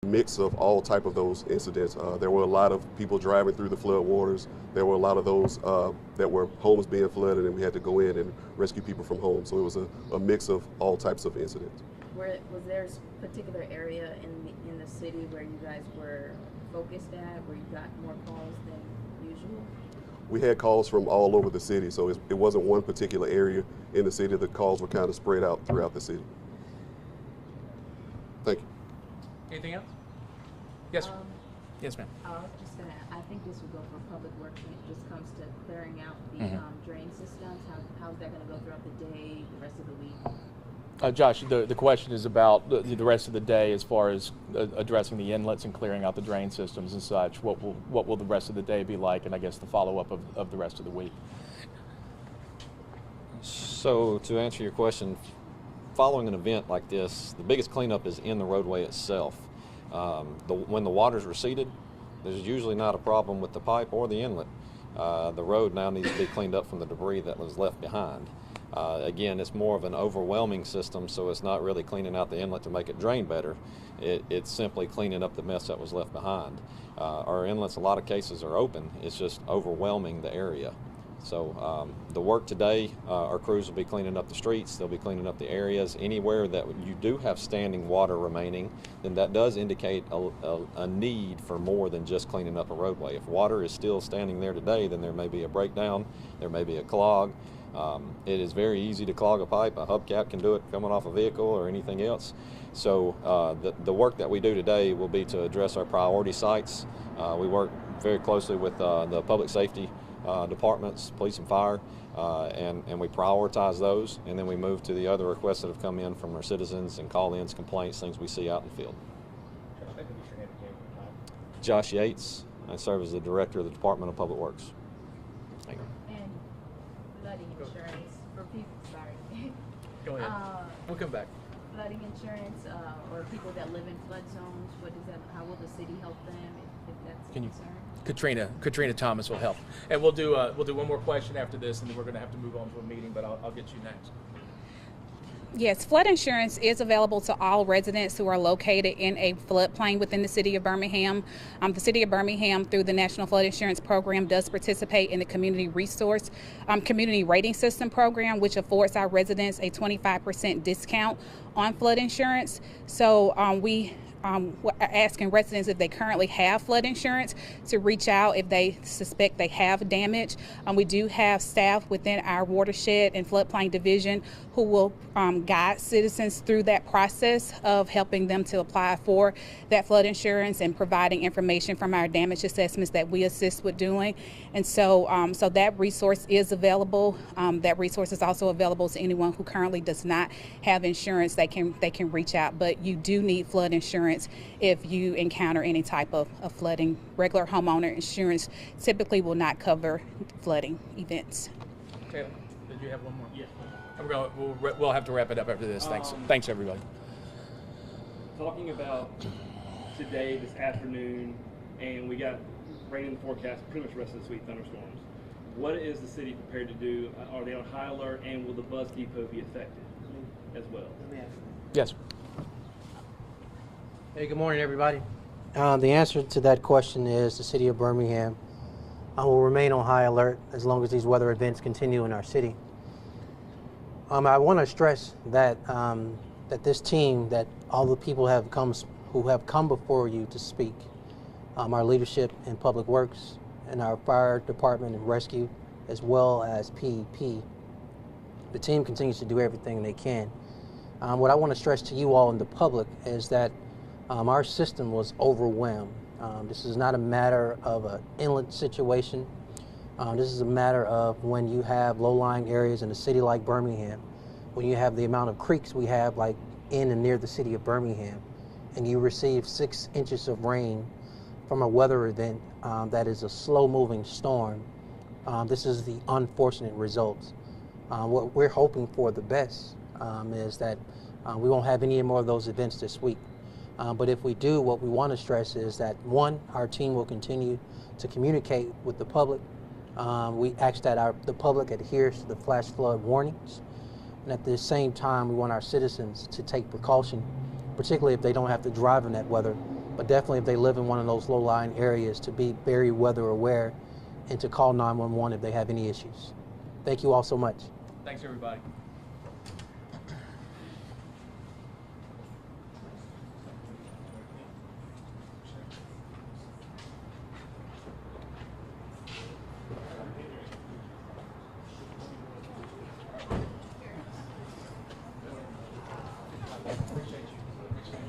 Mix of all type of those incidents. There were a lot of people driving through the flood waters. There were a lot of those that were homes being flooded, and we had to go in and rescue people from homes. So it was a mix of all types of incidents. Was there a particular area in the city where you guys were focused at, where you got more calls than usual? We had calls from all over the city, so it wasn't one particular area in the city. The calls were kind of spread out throughout the city. Thank you. Anything else? Yes, sir. Yes, ma'am. I was just gonna, I think this would go for public works when it just comes to clearing out the drain systems. How's that gonna go throughout the day, the rest of the week? Josh, the question is about the rest of the day as far as addressing the inlets and clearing out the drain systems and such. What will the rest of the day be like, and I guess the follow-up of the rest of the week? So to answer your question, following an event like this, the biggest cleanup is in the roadway itself. When the water's receded, there's usually not a problem with the pipe or the inlet. The road now needs to be cleaned up from the debris that was left behind. Again, it's more of an overwhelming system, so it's not really cleaning out the inlet to make it drain better. It's simply cleaning up the mess that was left behind. Our inlets, a lot of cases, are open. It's just overwhelming the area. So the work today, our crews will be cleaning up the streets, they'll be cleaning up the areas. Anywhere that you do have standing water remaining, then that does indicate a need for more than just cleaning up a roadway. If water is still standing there today, then there may be a breakdown, there may be a clog. It is very easy to clog a pipe. A hubcap can do it coming off a vehicle or anything else. So the work that we do today will be to address our priority sites. We work very closely with the public safety departments, police and fire, and we prioritize those, and then we move to the other requests that have come in from our citizens and call-ins, complaints, things we see out in the field. Josh Yates. I serve as the director of the Department of Public Works. Thank you. And flooding insurance for people, sorry. Go ahead. We'll come back. Flooding insurance, or people that live in flood zones, how will the city help them if that's a concern? Katrina Thomas will help, and we'll do one more question after this, and then we're going to have to move on to a meeting. But I'll get you next. Yes, flood insurance is available to all residents who are located in a floodplain within the city of Birmingham. The city of Birmingham, through the National Flood Insurance Program, does participate in the Community Rating System program, which affords our residents a 25% discount on flood insurance. So we're asking residents if they currently have flood insurance to reach out if they suspect they have damage. We do have staff within our watershed and floodplain division who will guide citizens through that process of helping them to apply for that flood insurance and providing information from our damage assessments that we assist with doing. And so that resource is available. That resource is also available to anyone who currently does not have insurance. They can reach out, but you do need flood insurance if you encounter any type of flooding. Regular homeowner insurance typically will not cover flooding events. Taylor, did you have one more? Yes. We'll have to wrap it up after this. Thanks everybody. Talking about today, this afternoon, and we got rain in the forecast pretty much the rest of this week, thunderstorms. What is the city prepared to do? Are they on high alert, and will the bus depot be affected as well? Yes. Hey, good morning, everybody. The answer to that question is the city of Birmingham will remain on high alert as long as these weather events continue in our city. I want to stress that that this team, that all the people who have come before you to speak, our leadership in public works and our fire department and rescue, as well as PEP, the team continues to do everything they can. What I want to stress to you all in the public is that our system was overwhelmed. This is not a matter of an inlet situation. This is a matter of when you have low-lying areas in a city like Birmingham, when you have the amount of creeks we have like in and near the city of Birmingham, and you receive 6 inches of rain from a weather event that is a slow-moving storm. This is the unfortunate results. What we're hoping for the best is that we won't have any more of those events this week. But if we do, what we want to stress is that, one, our team will continue to communicate with the public. We ask that the public adheres to the flash flood warnings. And at the same time, we want our citizens to take precaution, particularly if they don't have to drive in that weather, but definitely if they live in one of those low-lying areas, to be very weather aware and to call 911 if they have any issues. Thank you all so much. Thanks, everybody.